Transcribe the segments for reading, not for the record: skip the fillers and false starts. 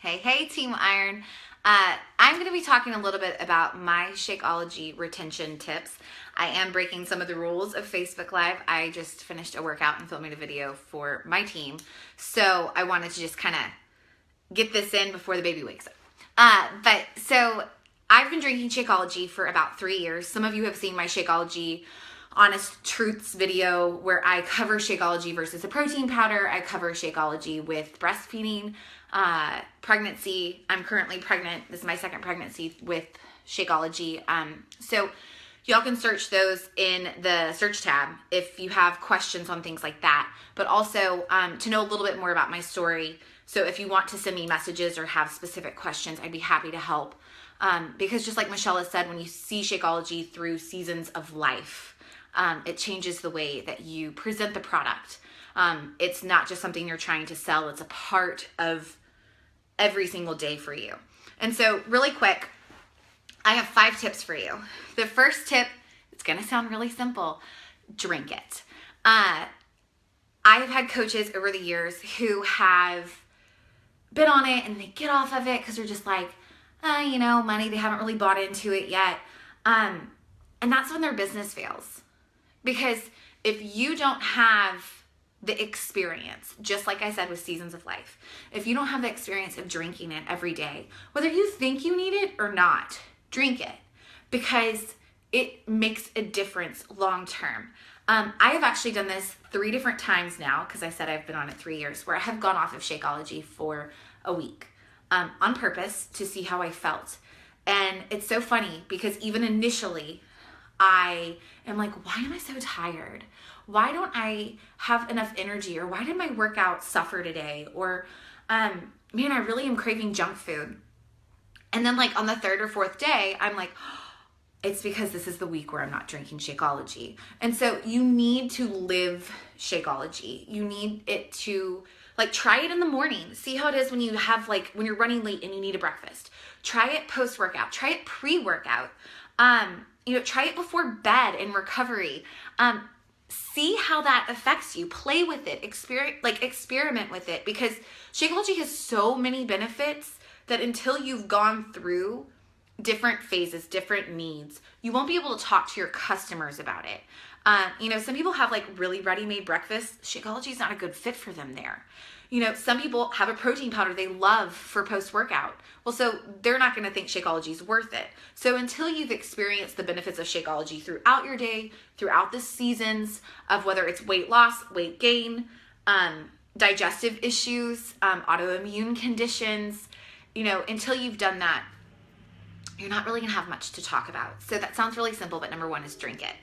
Hey, Team Iron. I'm going to be talking a little bit about my Shakeology retention tips. I am breaking some of the rules of Facebook Live. I just finished a workout and filming a video for my team. So I wanted to just kind of get this in before the baby wakes up. So I've been drinking Shakeology for about 3 years. Some of you have seen my Shakeology Honest Truths video where I cover Shakeology versus a protein powder. I cover Shakeology with breastfeeding, pregnancy. I'm currently pregnant. This is my second pregnancy with Shakeology. So y'all can search those in the search tab if you have questions on things like that. But also to know a little bit more about my story. So if you want to send me messages or have specific questions, I'd be happy to help. Because just like Michelle has said, when you see Shakeology through seasons of life, it changes the way that you present the product. It's not just something you're trying to sell. It's a part of every single day for you. And so really quick, I have 5 tips for you. The first tip, it's going to sound really simple. Drink it. I have had coaches over the years who have been on it and they get off of it because they're just like, money, they haven't really bought into it yet. And that's when their business fails. Because if you don't have the experience, just like I said with seasons of life, if you don't have the experience of drinking it every day, whether you think you need it or not, drink it because it makes a difference long term. I have actually done this 3 different times now because I said I've been on it 3 years where I have gone off of Shakeology for a week on purpose to see how I felt. And it's so funny because even initially, I am like, why am I so tired? Why don't I have enough energy? Or why did my workout suffer today? Or, I really am craving junk food. And then like on the 3rd or 4th day, I'm like, it's because this is the week where I'm not drinking Shakeology. And so you need to live Shakeology. You need it to try it in the morning. See how it is when you have when you're running late and you need a breakfast. Try it post-workout. Try it pre-workout. Try it before bed in recovery. See how that affects you. Play with it. Experiment with it because Shakeology has so many benefits that until you've gone through different phases, different needs, you won't be able to talk to your customers about it. Some people have really ready-made breakfast. Shakeology is not a good fit for them there. Some people have a protein powder they love for post-workout. Well, so they're not going to think Shakeology is worth it. So until you've experienced the benefits of Shakeology throughout your day, throughout the seasons of whether it's weight loss, weight gain, digestive issues, autoimmune conditions, until you've done that, you're not really going to have much to talk about. So that sounds really simple, but number 1 is drink it.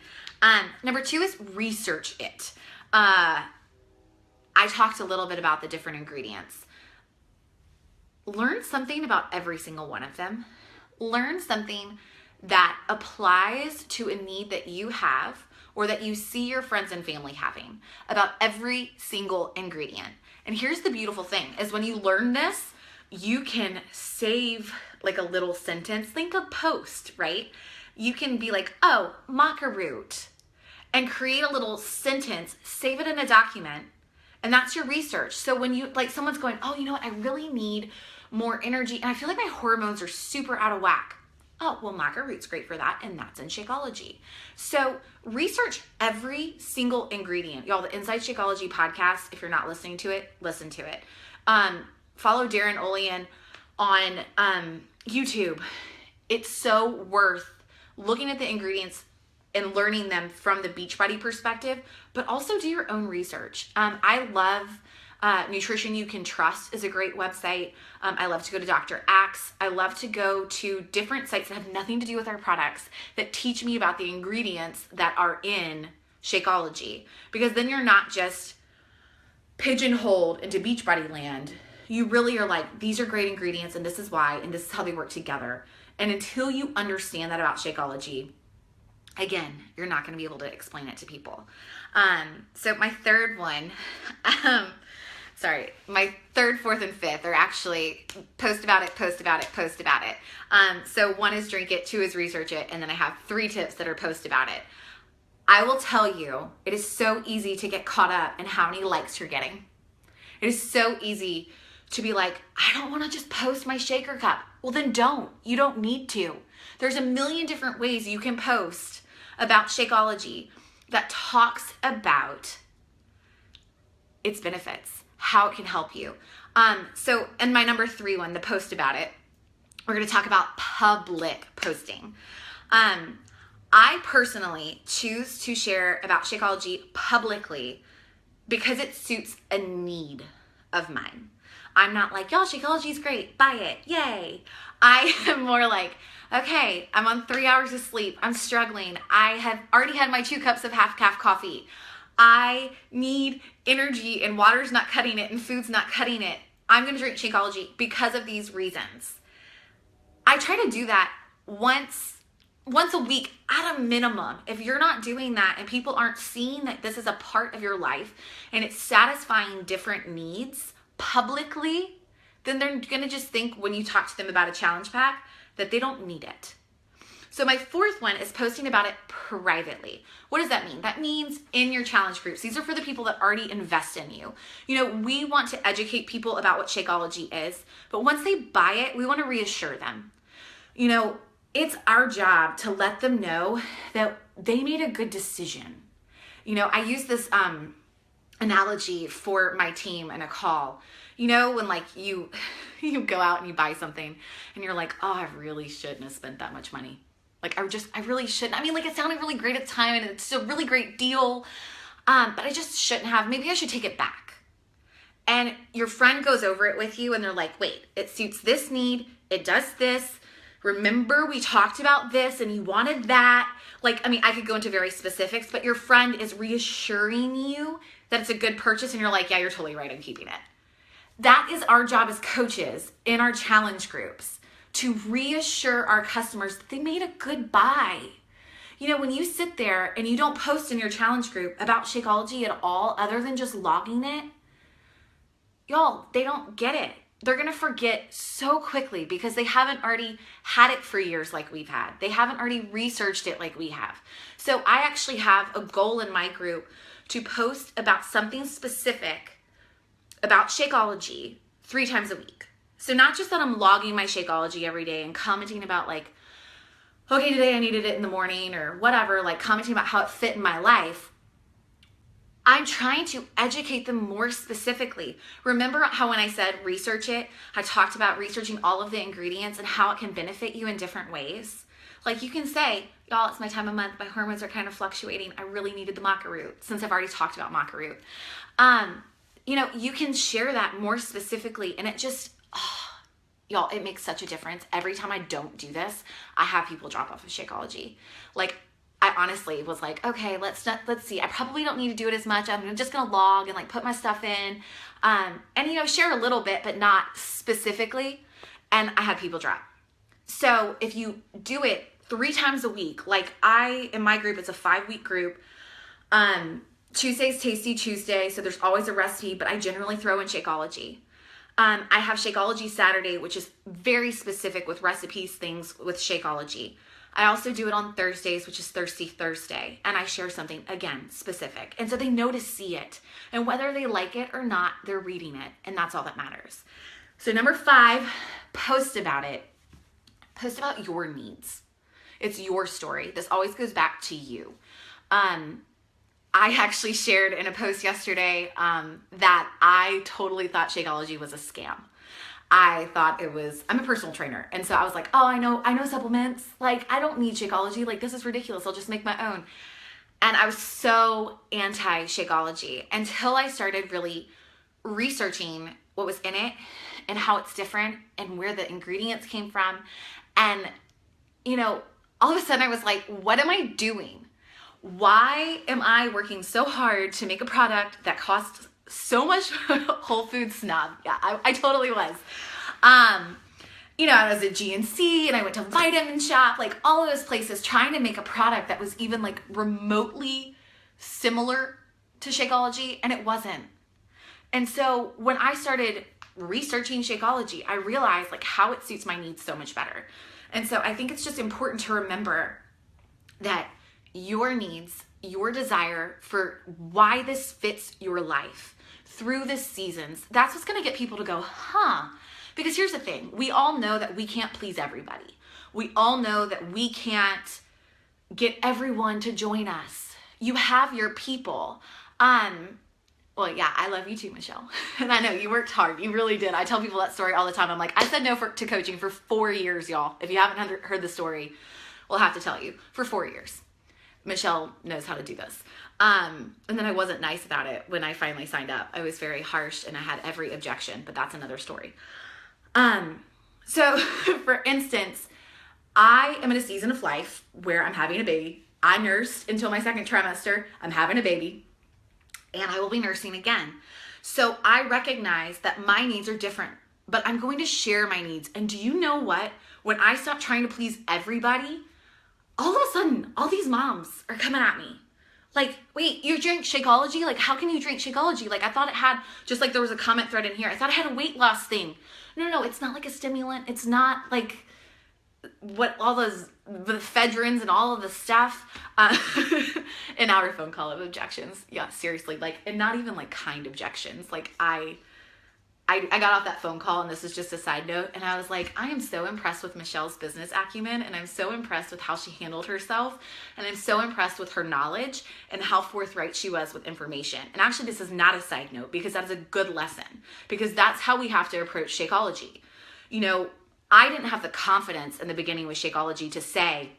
Number 2 is research it. I talked a little bit about the different ingredients. Learn something about every single one of them. Learn something that applies to a need that you have or that you see your friends and family having about every single ingredient. And here's the beautiful thing is when you learn this, you can save a little sentence. Think of post, right? You can be like, oh, maca root, and create a little sentence, save it in a document, and that's your research. So when you, someone's going, oh, you know what, I really need more energy, and I feel like my hormones are super out of whack. Oh, well, maca root's great for that, and that's in Shakeology. So research every single ingredient. Y'all, the Inside Shakeology podcast, if you're not listening to it, listen to it. Follow Darren Olean on YouTube. It's so worth looking at the ingredients and learning them from the Beachbody perspective, but also do your own research. I love Nutrition You Can Trust is a great website. I love to go to Dr. Axe. I love to go to different sites that have nothing to do with our products that teach me about the ingredients that are in Shakeology, because then you're not just pigeonholed into Beachbody land. You really are these are great ingredients and this is why, and this is how they work together. And until you understand that about Shakeology, again, you're not going to be able to explain it to people. So my third one, my 3rd, 4th, and 5th are actually post about it, post about it, post about it. So 1 is drink it, 2 is research it, and then I have 3 tips that are post about it. I will tell you, it is so easy to get caught up in how many likes you're getting. It is so easy to be like, I don't want to just post my shaker cup. Well, then don't. You don't need to. There's a million different ways you can post about Shakeology that talks about its benefits, how it can help you. So, and my number 3 one, the post about it, we're going to talk about public posting. I personally choose to share about Shakeology publicly because it suits a need of mine. I'm not like, y'all, Shakeology is great, buy it, yay. I am more like, okay, I'm on 3 hours of sleep, I'm struggling, I have already had my 2 cups of half-calf coffee, I need energy and water's not cutting it and food's not cutting it. I'm gonna drink Shakeology because of these reasons. I try to do that once a week at a minimum. If you're not doing that and people aren't seeing that this is a part of your life and it's satisfying different needs publicly, then they're gonna just think when you talk to them about a challenge pack that they don't need it. So my 4th one is posting about it privately. What does that mean? That means in your challenge groups. These are for the people that already invest in you. You know, we want to educate people about what Shakeology is, but once they buy it, we want to reassure them. You know, it's our job to let them know that they made a good decision. You know, I use this analogy for my team in a call. You know, when like you go out and you buy something and you're like, oh, I really shouldn't have spent that much money. Like I really shouldn't. I mean, like it sounded really great at the time and it's a really great deal, but I just shouldn't have. Maybe I should take it back. And your friend goes over it with you and they're like, wait, it suits this need. It does this. Remember we talked about this and you wanted that. Like, I mean, I could go into very specifics, but your friend is reassuring you that it's a good purchase and you're like, yeah, you're totally right, I'm keeping it. That is our job as coaches in our challenge groups, to reassure our customers that they made a good buy. You know, when you sit there and you don't post in your challenge group about Shakeology at all, other than just logging it, y'all, they don't get it. They're gonna forget so quickly because they haven't already had it for years like we've had. They haven't already researched it like we have. So I actually have a goal in my group to post about something specific about Shakeology 3 times a week. So not just that I'm logging my Shakeology every day and commenting about like, okay, today I needed it in the morning or whatever, like commenting about how it fit in my life. I'm trying to educate them more specifically. Remember how when I said research it, I talked about researching all of the ingredients and how it can benefit you in different ways. Like you can say, y'all, it's my time of month, my hormones are kind of fluctuating, I really needed the maca root, since I've already talked about maca root. You know, you can share that more specifically and it just, y'all, it makes such a difference. Every time I don't do this, I have people drop off of Shakeology. Like, I honestly was like, okay, let's see. I probably don't need to do it as much. I'm just gonna log and like put my stuff in, and you know, share a little bit, but not specifically. And I had people drop. So if you do it 3 times a week, like in my group, it's a 5-week group. Tuesday's Tasty Tuesday, so there's always a recipe, but I generally throw in Shakeology. I have Shakeology Saturday, which is very specific with recipes, things with Shakeology. I also do it on Thursdays, which is Thirsty Thursday, and I share something, again, specific. And so they know to see it. And whether they like it or not, they're reading it, and that's all that matters. So number 5, post about it. Post about your needs. It's your story. This always goes back to you. I actually shared in a post yesterday that I totally thought Shakeology was a scam. I thought it was, I'm a personal trainer. And so I was like, oh, I know supplements. Like, I don't need Shakeology. Like, this is ridiculous. I'll just make my own. And I was so anti-Shakeology until I started really researching what was in it and how it's different and where the ingredients came from. And, you know, all of a sudden I was like, what am I doing? Why am I working so hard to make a product that costs so much? Whole Foods snob. Yeah, I totally was. You know, I was at GNC and I went to Vitamin Shop, like all of those places trying to make a product that was even like remotely similar to Shakeology, and it wasn't. And so when I started researching Shakeology, I realized like how it suits my needs so much better. And so I think it's just important to remember that your needs, your desire for why this fits your life through the seasons, that's what's going to get people to go, huh? Because here's the thing. We all know that we can't please everybody. We all know that we can't get everyone to join us. You have your people. Well, yeah, I love you too, Michelle. And I know you worked hard. You really did. I tell people that story all the time. I'm like, I said no to coaching for 4 years, y'all. If you haven't heard the story, we'll have to tell you. For 4 years. Michelle knows how to do this. And then I wasn't nice about it when I finally signed up. I was very harsh and I had every objection, but that's another story. So for instance, I am in a season of life where I'm having a baby. I nursed until my 2nd trimester. I'm having a baby. And I will be nursing again. So I recognize that my needs are different, but I'm going to share my needs. And do you know what? When I stop trying to please everybody, all of a sudden, all these moms are coming at me. Like, wait, you drink Shakeology? Like, how can you drink Shakeology? Like, I thought it had, just like there was a comment thread in here, I thought it had a weight loss thing. No, it's not like a stimulant. It's not like what all those, the ephedrins and all of the stuff. An hour phone call of objections. Yeah, seriously, like, and not even like kind objections. Like I got off that phone call, and this is just a side note, and I was like, I am so impressed with Michelle's business acumen, and I'm so impressed with how she handled herself, and I'm so impressed with her knowledge and how forthright she was with information. And actually, this is not a side note, because that is a good lesson, because that's how we have to approach Shakeology. You know, I didn't have the confidence in the beginning with Shakeology to say,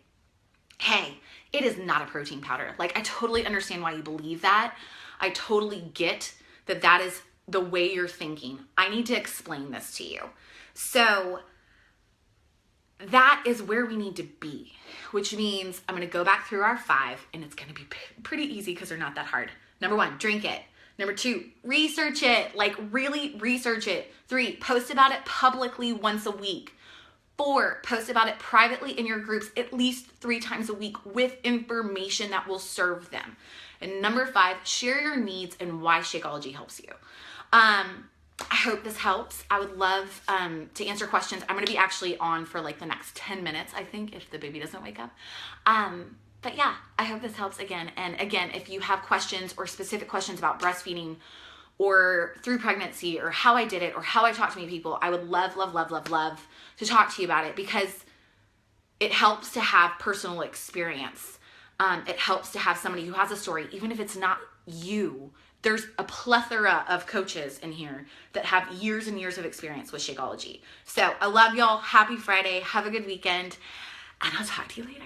hey, it is not a protein powder. Like, I totally understand why you believe that. I totally get that that is the way you're thinking. I need to explain this to you. So that is where we need to be, which means I'm going to go back through our 5, and it's going to be pretty easy because they're not that hard. Number 1, drink it. Number 2, research it. Like, really research it. 3, post about it publicly once a week. 4, post about it privately in your groups at least 3 times a week with information that will serve them. And number 5, share your needs and why Shakeology helps you. I hope this helps. I would love to answer questions. I'm going to be actually on for like the next 10 minutes, I think, if the baby doesn't wake up. But yeah, I hope this helps again. And again, if you have questions or specific questions about breastfeeding or through pregnancy or how I did it or how I talk to many people, I would love, love, love, love, love to talk to you about it, because it helps to have personal experience. It helps to have somebody who has a story, even if it's not you. There's a plethora of coaches in here that have years and years of experience with Shakeology. So I love y'all. Happy Friday. Have a good weekend. And I'll talk to you later.